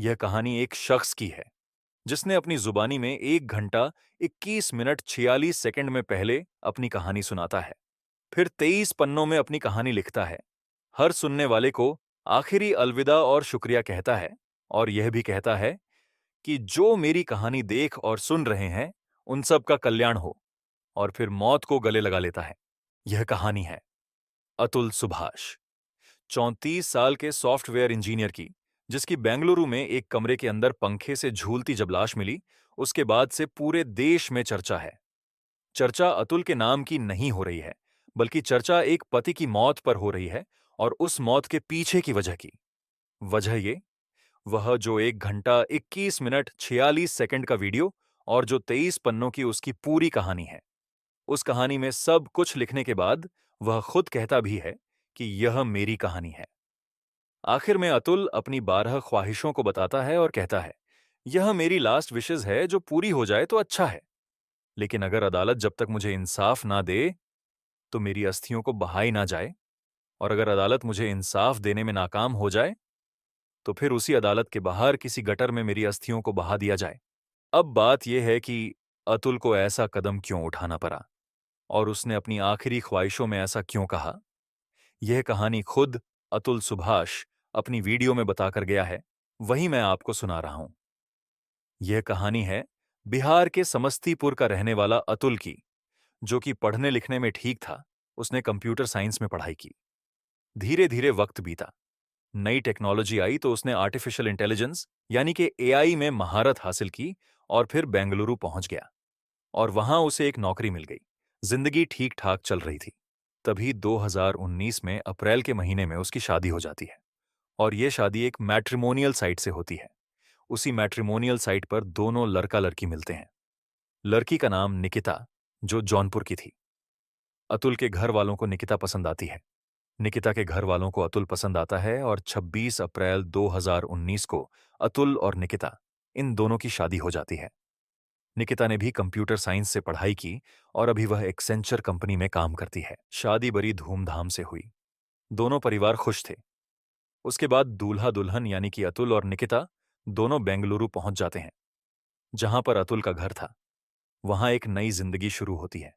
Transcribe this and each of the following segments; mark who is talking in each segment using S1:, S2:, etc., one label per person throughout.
S1: यह कहानी एक शख्स की है जिसने अपनी जुबानी में 1 घंटा 21 मिनट 46 सेकंड में पहले अपनी कहानी सुनाता है, फिर 23 पन्नों में अपनी कहानी लिखता है, हर सुनने वाले को आखिरी अलविदा और शुक्रिया कहता है, और यह भी कहता है कि जो मेरी कहानी देख और सुन रहे हैं उन सब का कल्याण हो, और फिर मौत को गले लगा लेता है। यह कहानी है अतुल सुभाष, 34 साल के सॉफ्टवेयर इंजीनियर की, जिसकी बेंगलुरु में एक कमरे के अंदर पंखे से झूलती जब लाश मिली, उसके बाद से पूरे देश में चर्चा है। चर्चा अतुल के नाम की नहीं हो रही है, बल्कि चर्चा एक पति की मौत पर हो रही है, और उस मौत के पीछे की वजह की। वजह ये, वह जो 1 घंटा 21 मिनट 46 सेकंड का वीडियो और जो 23 पन्नों की उसकी पूरी कहानी है। उस कहानी में सब कुछ लिखने के बाद वह खुद कहता भी है कि यह मेरी कहानी है। आखिर में अतुल अपनी 12 ख्वाहिशों को बताता है और कहता है, यह मेरी लास्ट विशेज है, जो पूरी हो जाए तो अच्छा है, लेकिन अगर अदालत जब तक मुझे इंसाफ ना दे तो मेरी अस्थियों को बहाई ना जाए, और अगर अदालत मुझे इंसाफ देने में नाकाम हो जाए तो फिर उसी अदालत के बाहर किसी गटर में मेरी अस्थियों को बहा दिया जाए। अब बात यह है कि अतुल को ऐसा कदम क्यों उठाना पड़ा, और उसने अपनी आखिरी ख्वाहिशों में ऐसा क्यों कहा। यह कहानी खुद अतुल सुभाष अपनी वीडियो में बताकर गया है, वही मैं आपको सुना रहा हूं। यह कहानी है बिहार के समस्तीपुर का रहने वाला अतुल की, जो कि पढ़ने लिखने में ठीक था। उसने कंप्यूटर साइंस में पढ़ाई की। धीरे धीरे वक्त बीता, नई टेक्नोलॉजी आई तो उसने आर्टिफिशियल इंटेलिजेंस यानी कि एआई में महारत हासिल की, और फिर बेंगलुरु पहुंच गया, और वहां उसे एक नौकरी मिल गई। जिंदगी ठीक ठाक चल रही थी। तभी 2019 में अप्रैल के महीने में उसकी शादी हो जाती है, और यह शादी एक मैट्रिमोनियल साइट से होती है। उसी मैट्रिमोनियल साइट पर दोनों लड़का लड़की मिलते हैं। लड़की का नाम निकिता, जो जौनपुर की थी। अतुल के घर वालों को निकिता पसंद आती है। निकिता के घर वालों को अतुल पसंद आता है, और 26 अप्रैल 2019 को अतुल और निकिता, इन दोनों की शादी हो जाती है। निकिता ने भी कंप्यूटर साइंस से पढ़ाई की, और अभी वह एक्सेंचर कंपनी में काम करती है। शादी बड़ी धूमधाम से हुई। दोनों परिवार खुश थे। उसके बाद दूल्हा दुल्हन यानी कि अतुल और निकिता दोनों बेंगलुरु पहुंच जाते हैं, जहां पर अतुल का घर था। वहां एक नई जिंदगी शुरू होती है।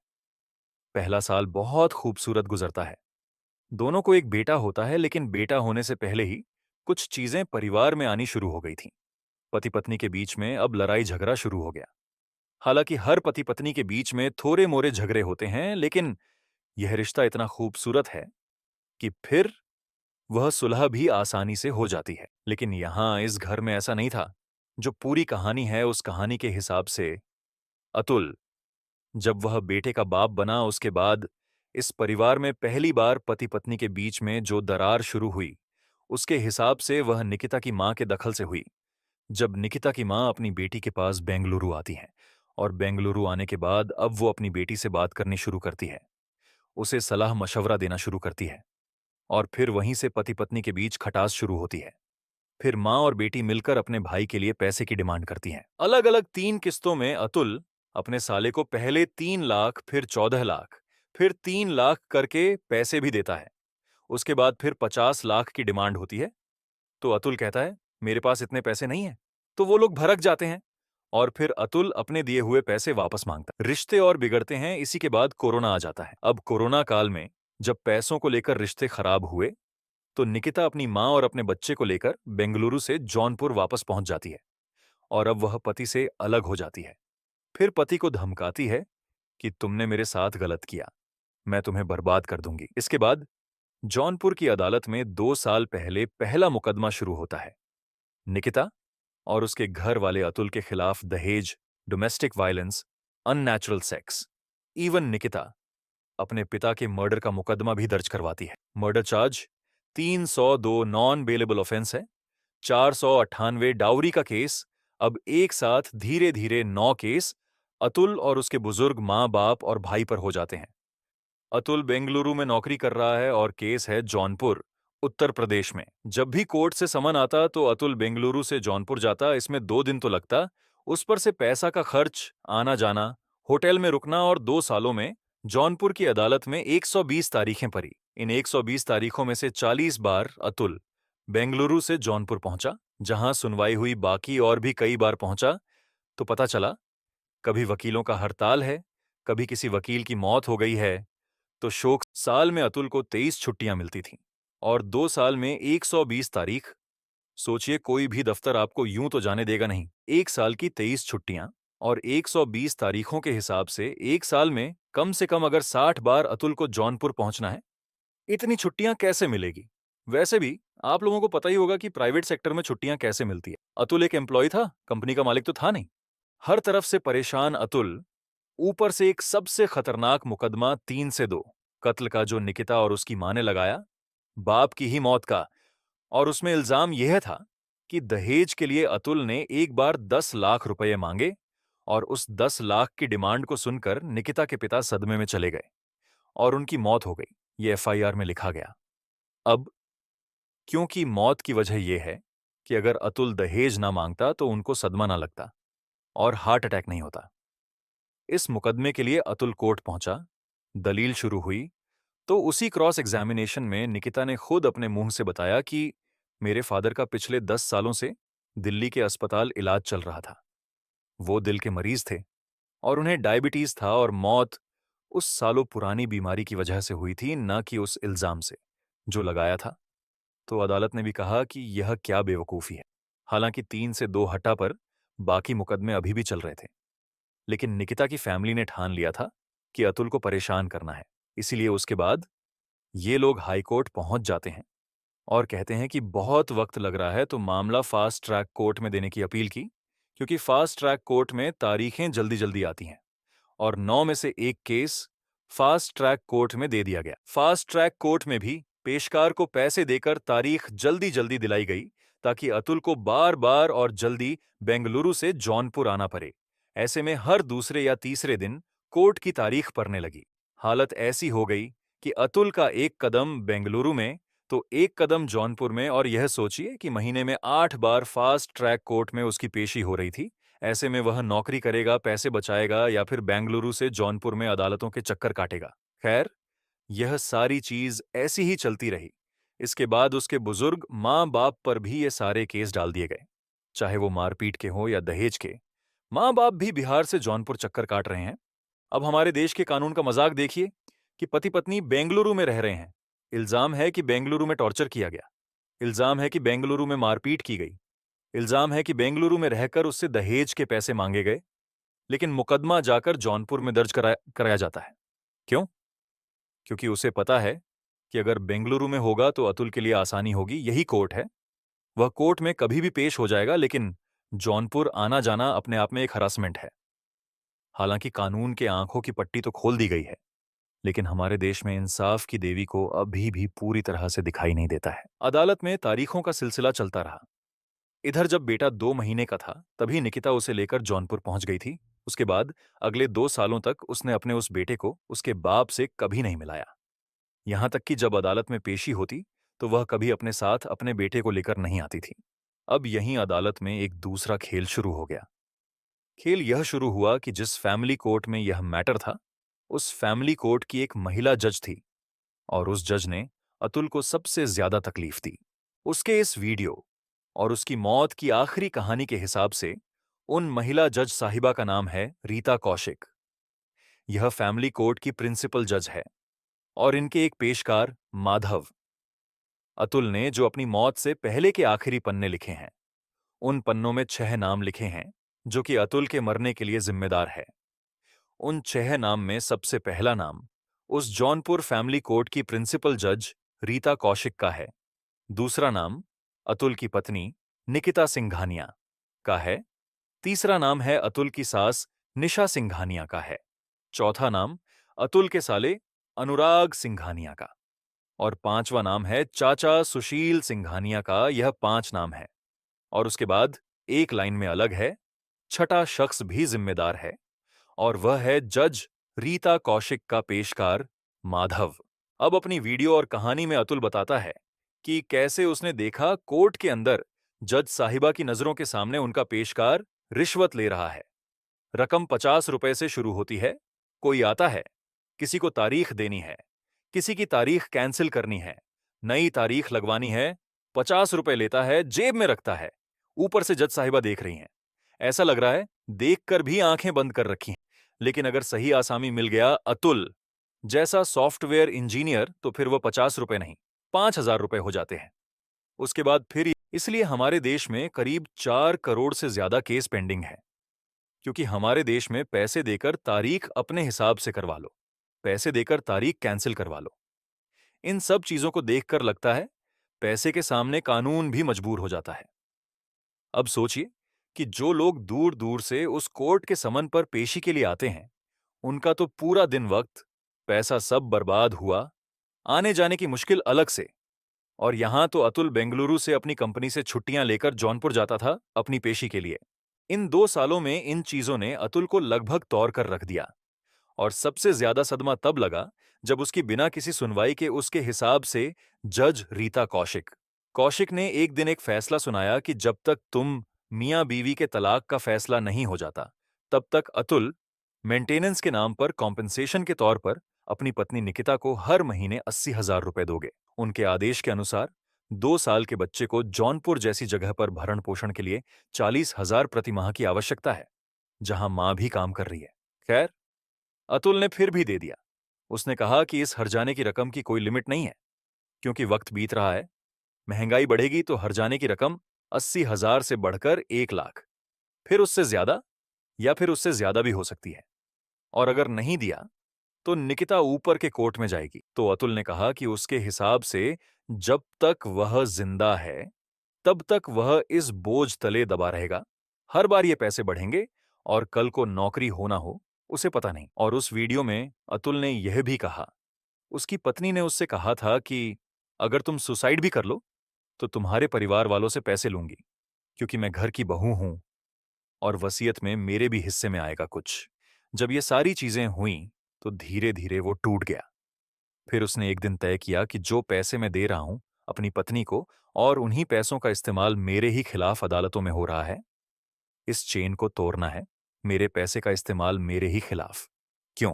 S1: पहला साल बहुत खूबसूरत गुजरता है। दोनों को एक बेटा होता है, लेकिन बेटा होने से पहले ही कुछ चीजें परिवार में आनी शुरू हो गई थीं। पति पत्नी के बीच में अब लड़ाई झगड़ा शुरू हो गया। हालांकि हर पति पत्नी के बीच में थोड़े मोरे झगड़े होते हैं, लेकिन यह रिश्ता इतना खूबसूरत है कि फिर वह सुलह भी आसानी से हो जाती है। लेकिन यहां इस घर में ऐसा नहीं था। जो पूरी कहानी है, उस कहानी के हिसाब से अतुल, जब वह बेटे का बाप बना, उसके बाद इस परिवार में पहली बार पति पत्नी के बीच में जो दरार शुरू हुई, उसके हिसाब से वह निकिता की मां के दखल से हुई। जब निकिता की मां अपनी बेटी के पास बेंगलुरु आती हैं, और बेंगलुरु आने के बाद अब वो अपनी बेटी से बात करनी शुरू करती है, उसे सलाह मशवरा देना शुरू करती है, और फिर वहीं से पति पत्नी के बीच खटास शुरू होती है। फिर मां और बेटी मिलकर अपने भाई के लिए पैसे की डिमांड करती हैं। अलग अलग 3 किस्तों में अतुल अपने साले को पहले 3 लाख, फिर 14 लाख, फिर 3 लाख करके पैसे भी देता है। उसके बाद फिर 50 लाख की डिमांड होती है, तो अतुल कहता है, मेरे पास इतने पैसे नहीं है। तो वो लोग भड़क जाते हैं, और फिर अतुल अपने दिए हुए पैसे वापस मांगता है। रिश्ते और बिगड़ते हैं। इसी के बाद कोरोना आ जाता है। अब कोरोना काल में जब पैसों को लेकर रिश्ते खराब हुए, तो निकिता अपनी मां और अपने बच्चे को लेकर बेंगलुरु से जौनपुर वापस पहुंच जाती है, और अब वह पति से अलग हो जाती है। फिर पति को धमकाती है कि तुमने मेरे साथ गलत किया, मैं तुम्हें बर्बाद कर दूंगी। इसके बाद जौनपुर की अदालत में 2 साल पहले पहला मुकदमा शुरू होता है। निकिता और उसके घर वाले अतुल के खिलाफ दहेज, domestic violence, unnatural sex, even Nikita अपने पिता के मर्डर का मुकदमा भी दर्ज करवाती है। Murder charge 302 non bailable offence है, 498 डाउरी का केस। अब एक साथ धीरे धीरे 9 केस अतुल और उसके बुजुर्ग मां बाप और भाई पर हो जाते हैं। अतुल बेंगलुरु में नौकरी कर रहा है, और केस है जौनपुर, उत्तर प्रदेश में। जब भी कोर्ट से समन आता तो अतुल बेंगलुरु से जौनपुर जाता। इसमें 2 दिन तो लगता। उस पर से पैसा का खर्च, आना जाना, होटल में रुकना, और 2 सालों में जौनपुर की अदालत में 120 तारीखें पड़ी। इन 120 तारीखों में से 40 बार अतुल बेंगलुरु से जौनपुर पहुंचा, जहां सुनवाई हुई बाकी और भी कई बार पहुंचा तो पता चला कभी वकीलों का हड़ताल है, कभी किसी वकील की मौत हो गई है। तो शोक साल में अतुल को 23 छुट्टियां मिलती थीं और 2 साल में 120 तारीख। सोचिए, कोई भी दफ्तर आपको यूं तो जाने देगा नहीं। एक साल की 23 छुट्टियां और 120 तारीखों के हिसाब से एक साल में कम से कम अगर 60 बार अतुल को जौनपुर पहुंचना है, इतनी छुट्टियां कैसे मिलेगी? वैसे भी आप लोगों को पता ही होगा कि प्राइवेट सेक्टर में छुट्टियां कैसे मिलती है। अतुल एक एम्प्लॉय था, कंपनी का मालिक तो था नहीं। हर तरफ से परेशान अतुल, ऊपर से एक सबसे खतरनाक मुकदमा 3 से 2 कत्ल का जो निकिता और उसकी मां ने लगाया, बाप की ही मौत का। और उसमें इल्जाम यह था कि दहेज के लिए अतुल ने एक बार 10 लाख रुपए मांगे और उस 10 लाख की डिमांड को सुनकर निकिता के पिता सदमे में चले गए और उनकी मौत हो गई। ये एफआईआर में लिखा गया। अब क्योंकि मौत की वजह यह है कि अगर अतुल दहेज ना मांगता तो उनको सदमा ना लगता और हार्ट अटैक नहीं होता। इस मुकदमे के लिए अतुल कोर्ट पहुंचा, दलील शुरू हुई। तो उसी क्रॉस एग्जामिनेशन में निकिता ने खुद अपने मुंह से बताया कि मेरे फादर का पिछले 10 सालों से दिल्ली के अस्पताल इलाज चल रहा था। वो दिल के मरीज थे और उन्हें डायबिटीज था और मौत उस सालों पुरानी बीमारी की वजह से हुई थी, न कि उस इल्जाम से जो लगाया था। तो अदालत ने भी कहा कि यह क्या बेवकूफी है। हालांकि 3 से 2 हटा पर बाकी मुकदमे अभी भी चल रहे थे, लेकिन निकिता की फैमिली ने ठान लिया था कि अतुल को परेशान करना है। इसीलिए उसके बाद ये लोग हाईकोर्ट पहुंच जाते हैं और कहते हैं कि बहुत वक्त लग रहा है, तो मामला फास्ट ट्रैक कोर्ट में देने की अपील की, क्योंकि फास्ट ट्रैक कोर्ट में तारीखें जल्दी जल्दी आती हैं। और 9 में से एक केस फास्ट ट्रैक कोर्ट में दे दिया गया। फास्ट ट्रैक कोर्ट में भी पेशकार को पैसे देकर तारीख जल्दी जल्दी दिलाई गई ताकि अतुल को बार बार और जल्दी बेंगलुरु से जौनपुर आना पड़े। ऐसे में हर दूसरे या तीसरे दिन कोर्ट की तारीख पड़ने लगी। हालत ऐसी हो गई कि अतुल का एक कदम बेंगलुरु में तो एक कदम जौनपुर में, और यह सोचिए कि महीने में 8 बार फास्ट ट्रैक कोर्ट में उसकी पेशी हो रही थी। ऐसे में वह नौकरी करेगा, पैसे बचाएगा या फिर बेंगलुरु से जौनपुर में अदालतों के चक्कर काटेगा। खैर, यह सारी चीज ऐसी ही चलती रही। इसके बाद उसके बुजुर्ग माँ बाप पर भी ये सारे केस डाल दिए गए, चाहे वो मारपीट के हों या दहेज के। माँ बाप भी बिहार से जौनपुर चक्कर काट रहे हैं। अब हमारे देश के कानून का मजाक देखिए कि पति पत्नी बेंगलुरु में रह रहे हैं। इल्जाम है कि बेंगलुरु में टॉर्चर किया गया। इल्जाम है कि बेंगलुरु में मारपीट की गई। इल्जाम है कि बेंगलुरु में रहकर उससे दहेज के पैसे मांगे गए, लेकिन मुकदमा जाकर जौनपुर में दर्ज कराया जाता है। क्यों? क्योंकि उसे पता है कि अगर बेंगलुरु में होगा तो अतुल के लिए आसानी होगी। यही कोर्ट है, वह कोर्ट में कभी भी पेश हो जाएगा, लेकिन जौनपुर आना जाना अपने आप में एक हरासमेंट है। हालांकि कानून के आंखों की पट्टी तो खोल दी गई है, लेकिन हमारे देश में इंसाफ की देवी को अभी भी पूरी तरह से दिखाई नहीं देता है। अदालत में तारीखों का सिलसिला चलता रहा। इधर जब बेटा 2 महीने का था तभी निकिता उसे लेकर जौनपुर पहुंच गई थी। उसके बाद अगले 2 सालों तक उसने अपने उस बेटे को उसके बाप से कभी नहीं मिलाया। यहां तक कि जब अदालत में पेशी होती तो वह कभी अपने साथ अपने बेटे को लेकर नहीं आती थी। अब यहीं अदालत में एक दूसरा खेल शुरू हो गया। खेल यह शुरू हुआ कि जिस फैमिली कोर्ट में यह मैटर था, उस फैमिली कोर्ट की एक महिला जज थी और उस जज ने अतुल को सबसे ज्यादा तकलीफ दी। उसके इस वीडियो और उसकी मौत की आखिरी कहानी के हिसाब से उन महिला जज साहिबा का नाम है रीता कौशिक। यह फैमिली कोर्ट की प्रिंसिपल जज है और इनके एक पेशकार माधव। अतुल ने जो अपनी मौत से पहले के आखिरी पन्ने लिखे हैं, उन पन्नों में 6 नाम लिखे हैं जो कि अतुल के मरने के लिए जिम्मेदार है। उन 6 नाम में सबसे पहला नाम उस जौनपुर फैमिली कोर्ट की प्रिंसिपल जज रीता कौशिक का है। दूसरा नाम अतुल की पत्नी निकिता सिंघानिया का है। तीसरा नाम है अतुल की सास निशा सिंघानिया का है। चौथा नाम अतुल के साले अनुराग सिंघानिया का। और पांचवा नाम है चाचा सुशील सिंघानिया का। यह 5 नाम है। और उसके बाद एक लाइन में अलग है, छठा शख्स भी जिम्मेदार है और वह है जज रीता कौशिक का पेशकार माधव। अब अपनी वीडियो और कहानी में अतुल बताता है कि कैसे उसने देखा कोर्ट के अंदर जज साहिबा की नजरों के सामने उनका पेशकार रिश्वत ले रहा है। रकम 50 रुपए से शुरू होती है। कोई आता है, किसी को तारीख देनी है, किसी की तारीख कैंसिल करनी है, नई तारीख लगवानी है, 50 रुपए लेता है, जेब में रखता है ऊपर से जज साहिबा देख रही हैं। ऐसा लग रहा है देखकर भी आंखें बंद कर रखी हैं। लेकिन अगर सही आसामी मिल गया अतुल जैसा सॉफ्टवेयर इंजीनियर तो फिर वो 50 रुपए नहीं 5,000 रुपए हो जाते हैं। उसके बाद फिर इसलिए हमारे देश में करीब 4 करोड़ से ज्यादा केस पेंडिंग है, क्योंकि हमारे देश में पैसे देकर तारीख अपने हिसाब से करवा लो, पैसे देकर तारीख कैंसिल करवा लो। इन सब चीजों को देखकर लगता है पैसे के सामने कानून भी मजबूर हो जाता है। अब सोचिए कि जो लोग दूर दूर से उस कोर्ट के समन पर पेशी के लिए आते हैं, उनका तो पूरा दिन वक्त, पैसा सब बर्बाद हुआ, आने जाने की मुश्किल अलग से। और यहां तो अतुल बेंगलुरु से अपनी कंपनी से छुट्टियां लेकर जौनपुर जाता था अपनी पेशी के लिए। इन 2 सालों में इन चीजों ने अतुल को लगभग तौर कर रख दिया। और सबसे ज्यादा सदमा तब लगा जब उसकी बिना किसी सुनवाई के उसके हिसाब से जज रीता कौशिक कौशिक ने एक दिन एक फैसला सुनाया कि जब तक तुम मियां बीवी के तलाक का फैसला नहीं हो जाता, तब तक अतुल मेंटेनेंस के नाम पर कॉम्पेंसेशन के तौर पर अपनी पत्नी निकिता को हर महीने 80,000 रुपए दोगे। उनके आदेश के अनुसार 2 साल के बच्चे को जौनपुर जैसी जगह पर भरण पोषण के लिए 40,000 प्रति माह की आवश्यकता है, जहां मां भी काम कर रही है। खैर, अतुल ने फिर भी दे दिया। उसने कहा कि इस हर्जाने की रकम की कोई लिमिट नहीं है, क्योंकि वक्त बीत रहा है, महंगाई बढ़ेगी तो हर्जाने की रकम 80,000 से बढ़कर 1 लाख, फिर उससे ज्यादा या फिर उससे ज्यादा भी हो सकती है। और अगर नहीं दिया तो निकिता ऊपर के कोर्ट में जाएगी। तो अतुल ने कहा कि उसके हिसाब से जब तक वह जिंदा है, तब तक वह इस बोझ तले दबा रहेगा। हर बार ये पैसे बढ़ेंगे और कल को नौकरी हो ना हो, उसे पता नहीं। और उस वीडियो में अतुल ने यह भी कहा, उसकी पत्नी ने उससे कहा था कि अगर तुम सुसाइड भी कर लो, तो तुम्हारे परिवार वालों से पैसे लूंगी, क्योंकि मैं घर की बहू हूं और वसीयत में मेरे भी हिस्से में आएगा कुछ। जब ये सारी चीजें हुईं, तो धीरे धीरे वो टूट गया। फिर उसने एक दिन तय किया कि जो पैसे मैं दे रहा हूं अपनी पत्नी को, और उन्हीं पैसों का इस्तेमाल मेरे ही खिलाफ अदालतों में हो रहा है, इस चेन को तोड़ना है। मेरे पैसे का इस्तेमाल मेरे ही खिलाफ। क्यों?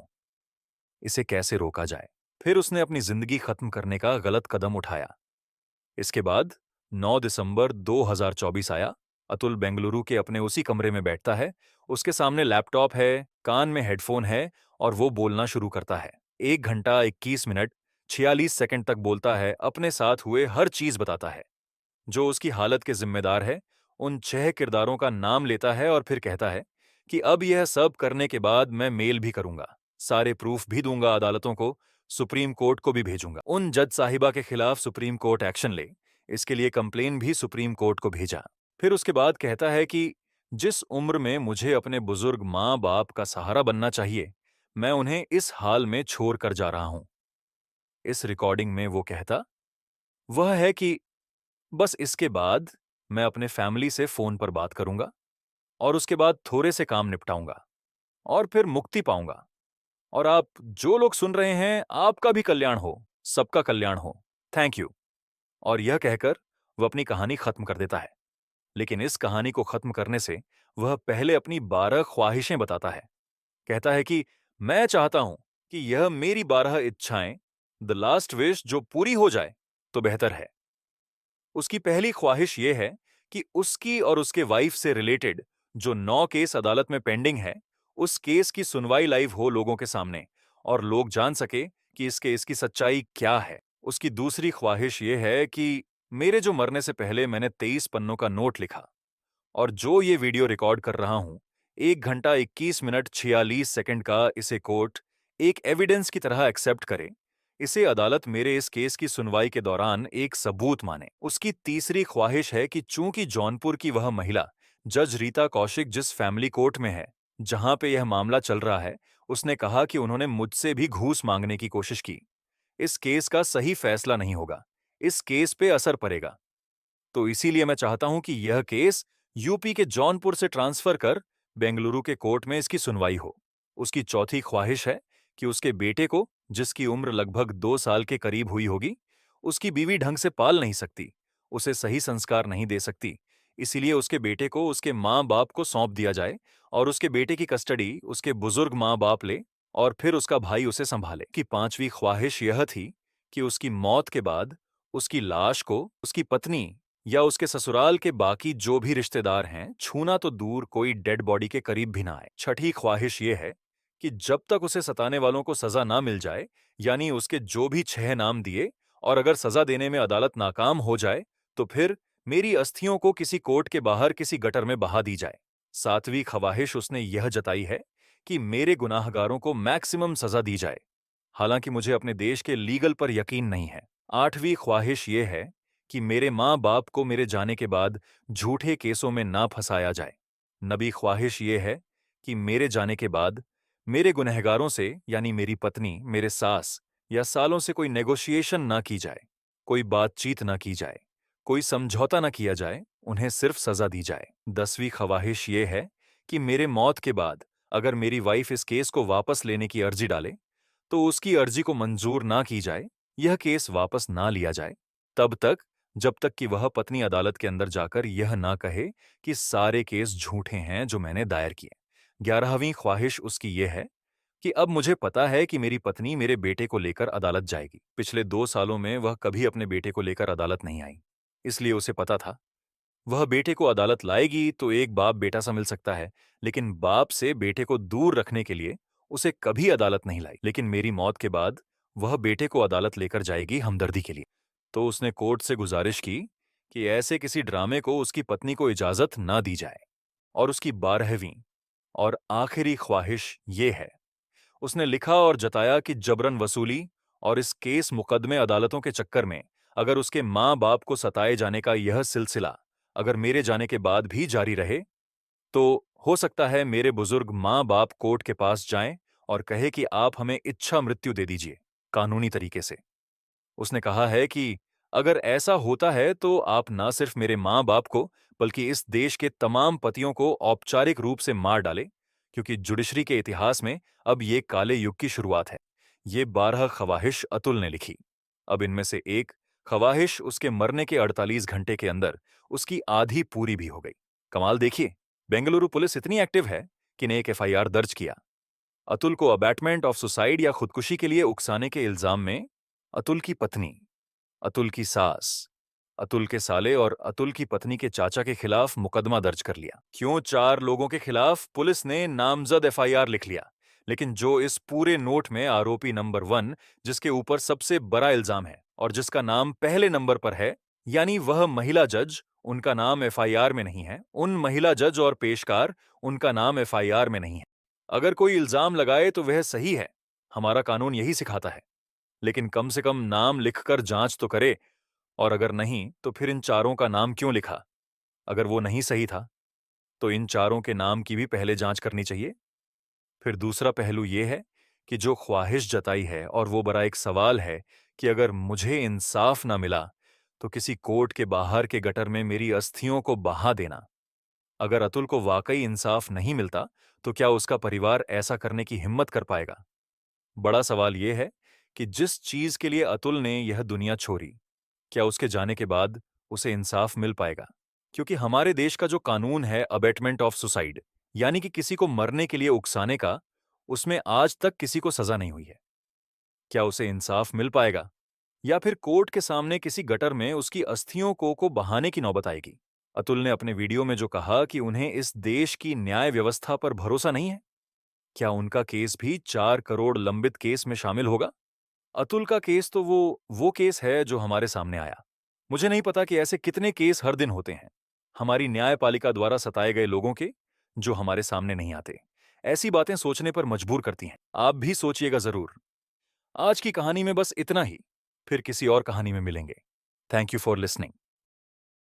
S1: इसे कैसे रोका जाए? फिर उसने अपनी जिंदगी खत्म करने का गलत कदम उठाया। इसके बाद 9 दिसंबर 2024 आया। अतुल बेंगलुरु के अपने उसी कमरे में बैठता है। उसके सामने लैपटॉप है, कान में हेडफोन है और वो बोलना शुरू करता है। 1 घंटा 21 मिनट 46 सेकंड तक बोलता है, अपने साथ हुए हर चीज बताता है जो उसकी हालत के जिम्मेदार है। उन 6 किरदारों का नाम लेता है और फिर कहता है कि अब यह सब करने के बाद मैं मेल भी करूंगा, सारे प्रूफ भी दूंगा अदालतों को, सुप्रीम कोर्ट को भी भेजूंगा। उन जज साहिबा के खिलाफ सुप्रीम कोर्ट एक्शन ले, इसके लिए कंप्लेन भी सुप्रीम कोर्ट को भेजा। फिर उसके बाद कहता है कि जिस उम्र में मुझे अपने बुजुर्ग माँ बाप का सहारा बनना चाहिए, मैं उन्हें इस हाल में छोड़ कर जा रहा हूं। इस रिकॉर्डिंग में वो कहता वह है कि बस इसके बाद मैं अपने फैमिली से फोन पर बात करूंगा और उसके बाद थोड़े से काम निपटाऊंगा और फिर मुक्ति पाऊंगा। और आप जो लोग सुन रहे हैं, आपका भी कल्याण हो, सबका कल्याण हो। Thank you. और यह कहकर वह अपनी कहानी खत्म कर देता है। लेकिन इस कहानी को खत्म करने से वह पहले अपनी 12 ख्वाहिशें बताता है। कहता है कि मैं चाहता हूं कि यह मेरी 12 इच्छाएं, द लास्ट विश, जो पूरी हो जाए तो बेहतर है। उसकी पहली ख्वाहिश यह है कि उसकी और उसके वाइफ से रिलेटेड जो 9 केस अदालत में पेंडिंग है, उस केस की सुनवाई लाइव हो लोगों के सामने और लोग जान सके कि इस केस की सच्चाई क्या है। उसकी दूसरी ख्वाहिश यह है कि मेरे जो मरने से पहले मैंने 23 पन्नों का नोट लिखा और जो ये वीडियो रिकॉर्ड कर रहा हूं, 1 घंटा 21 मिनट 46 सेकंड का, इसे कोर्ट एक एविडेंस की तरह एक्सेप्ट करे। इसे अदालत मेरे इस केस की सुनवाई के दौरान एक सबूत माने। उसकी तीसरी ख्वाहिश है कि चूंकि जौनपुर की वह महिला जज रीता कौशिक जिस फैमिली कोर्ट में है, जहां पे यह मामला चल रहा है, उसने कहा कि उन्होंने मुझसे भी घूस मांगने की कोशिश की। इस केस का सही फैसला नहीं होगा, इस केस पे असर पड़ेगा। तो इसीलिए मैं चाहता हूं कि यह केस यूपी के जौनपुर से ट्रांसफर कर बेंगलुरु के कोर्ट में इसकी सुनवाई हो। उसकी चौथी ख्वाहिश है कि उसके बेटे को, जिसकी उम्र लगभग 2 साल के करीब हुई होगी, उसकी बीवी ढंग से पाल नहीं सकती, उसे सही संस्कार नहीं दे सकती, इसीलिए उसके बेटे को उसके माँ बाप को सौंप दिया जाए और उसके बेटे की कस्टडी उसके बुजुर्ग माँ बाप ले और फिर उसका भाई उसे संभाले। कि पांचवी ख्वाहिश यह थी कि उसकी मौत के बाद उसकी लाश को उसकी पत्नी या उसके ससुराल के बाकी जो भी रिश्तेदार हैं, छूना तो दूर कोई डेड बॉडी के करीब भी ना आए। छठी ख्वाहिश ये है कि जब तक उसे सताने वालों को सजा ना मिल जाए, यानी उसके जो भी 6 नाम दिए, और अगर सजा देने में अदालत नाकाम हो जाए, तो फिर मेरी अस्थियों को किसी कोर्ट के बाहर किसी गटर में बहा दी जाए। 7वीं ख्वाहिश उसने यह जताई है कि मेरे गुनाहगारों को मैक्सिमम सजा दी जाए, हालांकि मुझे अपने देश के लीगल पर यकीन नहीं है। 8वीं ख्वाहिश ये है कि मेरे माँ बाप को मेरे जाने के बाद झूठे केसों में ना फंसाया जाए। 9वीं ख्वाहिश ये है कि मेरे जाने के बाद मेरे गुनहगारों से, यानी मेरी पत्नी, मेरे सास या सालों से कोई नेगोशिएशन ना की जाए, कोई बातचीत ना की जाए, कोई समझौता ना किया जाए, उन्हें सिर्फ सजा दी जाए। 10वीं ख्वाहिश ये है कि मेरे मौत के बाद अगर मेरी वाइफ इस केस को वापस लेने की अर्जी डाले, तो उसकी अर्जी को मंजूर ना की जाए, यह केस वापस ना लिया जाए, तब तक जब तक कि वह पत्नी अदालत के अंदर जाकर यह ना कहे कि सारे केस झूठे हैं जो मैंने दायर किए। 11वीं ख्वाहिश उसकी यह है कि अब मुझे पता है कि मेरी पत्नी मेरे बेटे को लेकर अदालत जाएगी। पिछले 2 सालों में वह कभी अपने बेटे को लेकर अदालत नहीं आई, इसलिए उसे पता था वह बेटे को अदालत लाएगी तो एक बाप बेटा सा मिल सकता है, लेकिन बाप से बेटे को दूर रखने के लिए उसे कभी अदालत नहीं लाई। लेकिन मेरी मौत के बाद वह बेटे को अदालत लेकर जाएगी हमदर्दी के लिए। तो उसने कोर्ट से गुजारिश की कि ऐसे किसी ड्रामे को उसकी पत्नी को इजाजत ना दी जाए। और उसकी 12वीं और आखिरी ख्वाहिश ये है, उसने लिखा और जताया कि जबरन वसूली और इस केस मुकदमे अदालतों के चक्कर में अगर उसके माँ बाप को सताए जाने का यह सिलसिला अगर मेरे जाने के बाद भी जारी रहे, तो हो सकता है मेरे बुजुर्ग माँ बाप कोर्ट के पास जाएं और कहे कि आप हमें इच्छा मृत्यु दे दीजिए, कानूनी तरीके से। उसने कहा है कि अगर ऐसा होता है तो आप ना सिर्फ मेरे माँ बाप को बल्कि इस देश के तमाम पतियों को औपचारिक रूप से मार डाले, क्योंकि जुडिशरी के इतिहास में अब ये काले युग की शुरुआत है। ये 12 ख्वाहिश अतुल ने लिखी। अब इनमें से एक ख्वाहिश उसके मरने के 48 घंटे के अंदर उसकी आधी पूरी भी हो गई। कमाल देखिए, बेंगलुरु पुलिस इतनी एक्टिव है कि ने एक एफआईआर दर्ज किया। अतुल को अबैटमेंट ऑफ सुसाइड या खुदकुशी के लिए उकसाने के इल्जाम में अतुल की पत्नी, अतुल की सास, अतुल के साले और अतुल की पत्नी के चाचा के खिलाफ मुकदमा दर्ज कर लिया। क्यों 4 लोगों के खिलाफ पुलिस ने नामजद एफआईआर लिख लिया, लेकिन जो इस पूरे नोट में आरोपी नंबर 1, जिसके ऊपर सबसे बड़ा इल्जाम है और जिसका नाम पहले नंबर पर है, यानी वह महिला जज, उनका नाम एफआईआर में नहीं है। उन महिला जज और पेशकार, उनका नाम एफआईआर में नहीं है। अगर कोई इल्जाम लगाए तो वह सही है, हमारा कानून यही सिखाता है, लेकिन कम से कम नाम लिखकर जांच तो करे। और अगर नहीं, तो फिर इन चारों का नाम क्यों लिखा? अगर वो नहीं सही था, तो इन चारों के नाम की भी पहले जांच करनी चाहिए। फिर दूसरा पहलू ये है कि जो ख्वाहिश जताई है और वो बड़ा एक सवाल है कि अगर मुझे इंसाफ ना मिला, तो किसी कोर्ट के बाहर के गटर में मेरी अस्थियों को बहा देना। अगर अतुल को वाकई इंसाफ नहीं मिलता, तो क्या उसका परिवार ऐसा करने की हिम्मत कर पाएगा? बड़ा सवाल यह है कि जिस चीज के लिए अतुल ने यह दुनिया छोड़ी, क्या उसके जाने के बाद उसे इंसाफ मिल पाएगा? क्योंकि हमारे देश का जो कानून है अबेटमेंट ऑफ सुसाइड, यानी कि किसी को मरने के लिए उकसाने का, उसमें आज तक किसी को सजा नहीं हुई है। क्या उसे इंसाफ मिल पाएगा? या फिर कोर्ट के सामने किसी गटर में उसकी अस्थियों को बहाने की नौबत आएगी? अतुल ने अपने वीडियो में जो कहा कि उन्हें इस देश की न्याय व्यवस्था पर भरोसा नहीं है, क्या उनका केस भी 4 करोड़ लंबित केस में शामिल होगा? अतुल का केस तो वो केस है जो हमारे सामने आया। मुझे नहीं पता कि ऐसे कितने केस हर दिन होते हैं, हमारी न्यायपालिका द्वारा सताए गए लोगों के, जो हमारे सामने नहीं आते। ऐसी बातें सोचने पर मजबूर करती हैं। आप भी सोचिएगा जरूर। आज की कहानी में बस इतना ही। फिर किसी और कहानी में मिलेंगे। Thank you for listening.